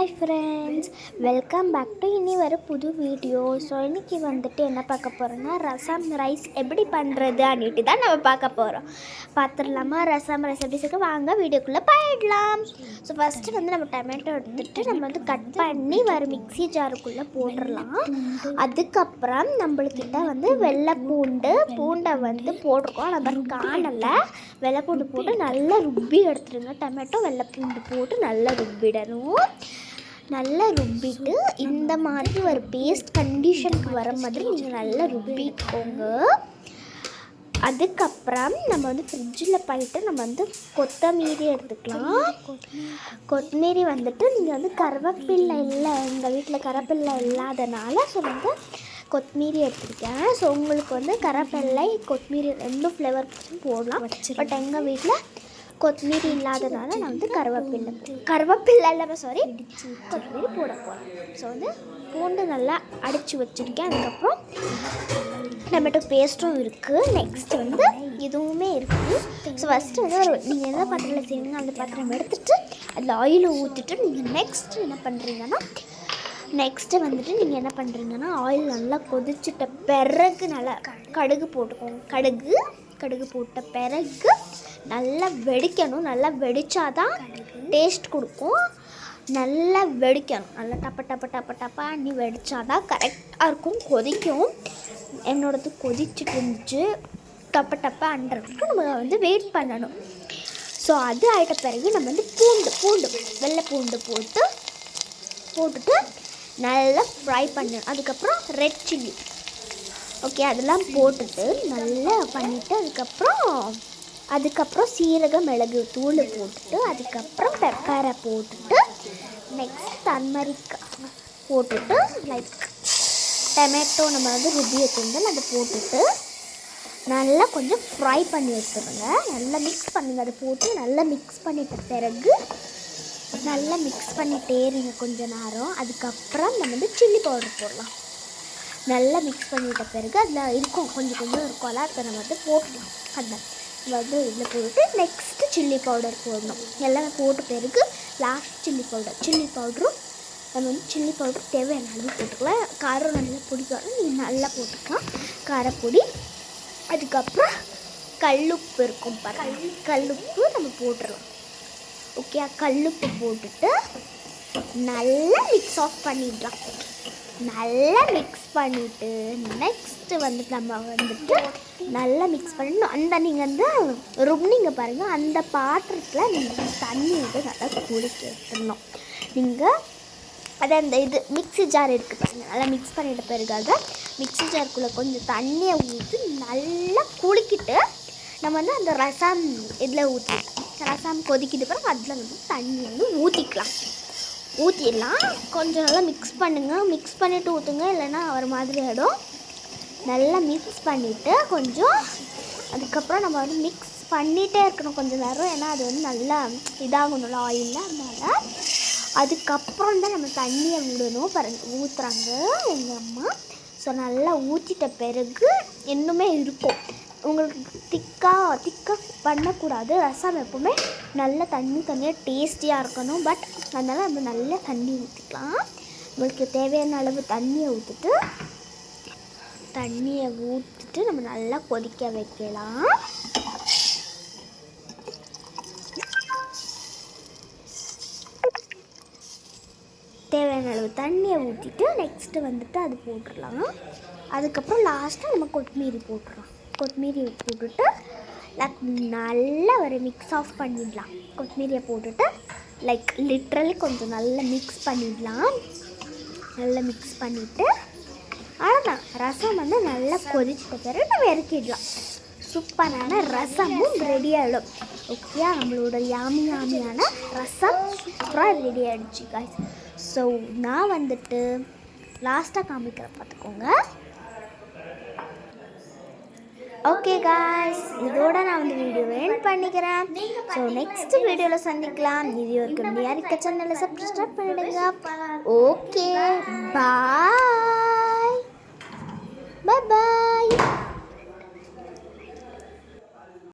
Hi friends, welcome back to இனி வர புது வீடியோ. ஸோ இன்றைக்கி வந்துட்டு என்ன பார்க்க போகிறோன்னா ரசம் ரைஸ் எப்படி பண்ணுறது அப்படின்ட்டு தான் நம்ம பார்க்க போகிறோம். பார்த்துடலாமா? ரசம் ரைஸ் எப்படி சேர்க்க வாங்க வீடியோக்குள்ளே போயிடலாம். ஸோ ஃபஸ்ட்டு வந்து நம்ம டொமேட்டோ எடுத்துகிட்டு நம்ம வந்து கட் பண்ணி வர மிக்ஸி ஜாருக்குள்ளே போட்டுடலாம். அதுக்கப்புறம் நம்மளுக்கிட்ட வந்து பூண்டை வந்து போட்டிருக்கோம். நம்ம காணலை வெள்ளைப்பூண்டு போட்டு நல்லா ருப்பி எடுத்துடுங்க. டொமேட்டோ வெள்ளைப்பூண்டு போட்டு நல்லா ருப்பிடணும். நல்லா ருப்பிட்டு இந்த மாதிரி ஒரு பேஸ்ட் கண்டிஷனுக்கு வர மாதிரி நீங்கள் நல்லா ருப்பிக்கோங்க. அதுக்கப்புறம் நம்ம வந்து ஃப்ரிட்ஜில் போயிட்டு நம்ம வந்து கொத்தமல்லி எடுத்துக்கலாம். கொத்தமல்லி வந்துட்டு நீங்கள் வந்து கருவேப்பிலை இல்லை, எங்கள் வீட்டில் கருவேப்பிலை இல்லாதனால ஸோ வந்து கொத்தமல்லி எடுத்துருக்கேன். ஸோ உங்களுக்கு வந்து கருவேப்பிலை கொத்தமல்லி ரெண்டும் ஃப்ளேவர் போடலாம். பட் எங்கள் வீட்டில் கொத்தமல்லி இல்லாதனால நான் வந்து கருவேப்பிலை இல்லாமல் கொத்தமல்லி போட போகிறேன். ஸோ வந்து பூண்டு நல்லா அடித்து வச்சுருக்கேன். அதுக்கப்புறம் டொமேட்டோ பேஸ்ட்டும் இருக்குது. நெக்ஸ்ட்டு வந்து இதுவுமே இருக்குது. ஸோ ஃபஸ்ட்டு வந்து நீங்கள் எந்த பாத்திரத்தில் செய்வீங்க அந்த பாத்திரம் எடுத்துகிட்டு அதில் ஆயில் ஊற்றிட்டு நீங்கள் நெக்ஸ்ட்டு என்ன பண்ணுறீங்கன்னா நீங்கள் என்ன பண்ணுறீங்கன்னா ஆயில் நல்லா கொதிச்சிட்ட பிறகு நல்லா கடுகு போட்டுக்கோங்க. கடுகு போட்ட பிறகு நல்லா வெடிக்கணும். நல்லா வெடித்தாதான் டேஸ்ட் கொடுக்கும். நல்லா வெடிக்கணும். நல்லா டப்பா அண்ணி வெடித்தாதான் கரெக்டாக இருக்கும். கொதிக்கும். என்னோடது கொதிச்சுட்டு இருந்துச்சு. டப்பா அன்றதுக்கு நம்ம வந்து வெயிட் பண்ணணும். ஸோ அது ஆகிட்ட பிறகு நம்ம வந்து பூண்டு வெள்ளை பூண்டு போட்டுட்டு நல்லா ஃப்ரை பண்ணணும். அதுக்கப்புறம் ரெட் சில்லி ஓகே அதெல்லாம் போட்டுட்டு நல்லா பண்ணிவிட்டு அதுக்கப்புறம் சீரகம் மிளகு தூள் போட்டுட்டு அதுக்கப்புறம் பெப்பரை போட்டுட்டு நெக்ஸ்ட் டர்மரிக் போட்டுட்டு லைக் டொமேட்டோ நம்ம வந்து ருபி வச்சுருந்தோம் அதை போட்டுட்டு நல்லா கொஞ்சம் ஃப்ரை பண்ணி வச்சுருங்க. நல்லா மிக்ஸ் பண்ணுங்கள். அதை போட்டு நல்லா மிக்ஸ் பண்ணிட்ட பிறகு நல்லா மிக்ஸ் பண்ணிகிட்டே இருங்க கொஞ்ச நேரம். அதுக்கப்புறம் நம்ம வந்து சில்லி பவுடர் போடலாம். நல்லா மிக்ஸ் பண்ணிட்ட பிறகு அதில் இருக்கும் கொஞ்சம் இருக்கும்ல, அதை நம்ம வந்து போட்டுக்கலாம். அதை வந்து இதில் போட்டு நெக்ஸ்ட்டு சில்லி பவுடர் போடணும். எல்லாமே போட்ட பிறகு லாஸ்ட் சில்லி பவுடரும் நம்ம வந்து சில்லி பவுடர் தேவையான அளவு போட்டுக்கலாம். காரம் நல்லா பிடிக்கும், நீங்கள் நல்லா போட்டுக்கலாம் காரப்பொடி. அதுக்கப்புறம் கல்லுப்பு இருக்கும் பாருங்க, கல்லுப்பு நம்ம போட்டுடலாம். ஓகே கல்லுப்பு போட்டுட்டு நல்லா மிக்ஸ் பண்ணிடலாம். நல்லா மிக்ஸ் பண்ணிவிட்டு நெக்ஸ்ட்டு வந்துட்டு நம்ம வந்துட்டு நல்லா மிக்ஸ் பண்ணிடணும். நீங்கள் வந்து ருப்னிங்க பாருங்கள், அந்த பாத்திரத்தில் நீங்கள் தண்ணி வந்து நல்லா குடிக்க எடுத்துடணும். நீங்கள் அதை அந்த மிக்ஸி ஜார் இருக்குது பாருங்கள், நல்லா மிக்ஸ் பண்ணிட்ட பிறகு அதை மிக்ஸி ஜாருக்குள்ளே கொஞ்சம் தண்ணியை ஊற்றி நல்லா குளிக்கிட்டு நம்ம வந்து அந்த ரசம் இதில் ரசம் கொதிக்கிட்டு பிறகு அதில் வந்து தண்ணி வந்து ஊற்றிடலாம். கொஞ்சம் நல்லா மிக்ஸ் பண்ணுங்கள். மிக்ஸ் பண்ணிவிட்டு ஊற்றுங்க, இல்லைன்னா ஒரு மாதிரி ஆகிடும். நல்லா மிக்ஸ் பண்ணிவிட்டு கொஞ்சம் அதுக்கப்புறம் நம்ம வந்து மிக்ஸ் பண்ணிகிட்டே இருக்கணும் கொஞ்சம் நேரம். ஏன்னா அது வந்து நல்லா இதாகணும்ல ஆயிலில், அதனால் அதுக்கப்புறம் தான் நம்ம தண்ணியை விடணும். ஊற்றுறாங்க எங்கள் அம்மா. ஸோ நல்லா ஊற்றிட்ட பிறகு இன்னுமே இருக்கும். உங்களுக்கு திக்காக பண்ணக்கூடாது. ரசம் எப்போவுமே நல்ல தண்ணியாக டேஸ்டியாக இருக்கணும். பட் அதனால் நம்ம நல்லா தண்ணி ஊற்றிக்கலாம். உங்களுக்கு தேவையான அளவு தண்ணியை ஊற்றிட்டு நம்ம நல்லா கொதிக்க வைக்கலாம். தேவையான அளவு தண்ணியை ஊற்றிட்டு நெக்ஸ்ட்டு வந்துட்டு அது போட்டுடலாம். அதுக்கப்புறம் லாஸ்ட்டாக நம்ம கொத்தமல்லி போட்டுட்டு நல்லா ஒரு மிக்ஸ் ஆஃப் பண்ணிடலாம். கொத்தமல்லியை போட்டுட்டு லைக் லிட்ரலி கொஞ்சம் நல்லா மிக்ஸ் பண்ணிடலாம். நல்லா மிக்ஸ் பண்ணிவிட்டு அவ்வளோதான். ரசம் வந்து நல்லா கொதிச்சிட்ட பிறகு நம்ம இறக்கிடலாம். சூப்பரான ரசமும் ரெடி ஆகிடும். ஓகே நம்மளோட யாமியான ரசம் சூப்பராக ரெடி ஆகிடுச்சு காய்ஸ். ஸோ நான் வந்துட்டு லாஸ்ட்டாக காமிக்கிறேன் பார்த்துக்கோங்க. ஓகே காய்ஸ், இதோட நான் வந்து வீடியோ எண்ட் பண்ணிக்கிறேன். ஸோ நெக்ஸ்ட் வீடியோவில் சந்திக்கலாம். இது வரைக்கும் யாருக்கு சேனலை சப்ஸ்கிரைப் பண்ணிடுங்க. Okay bye.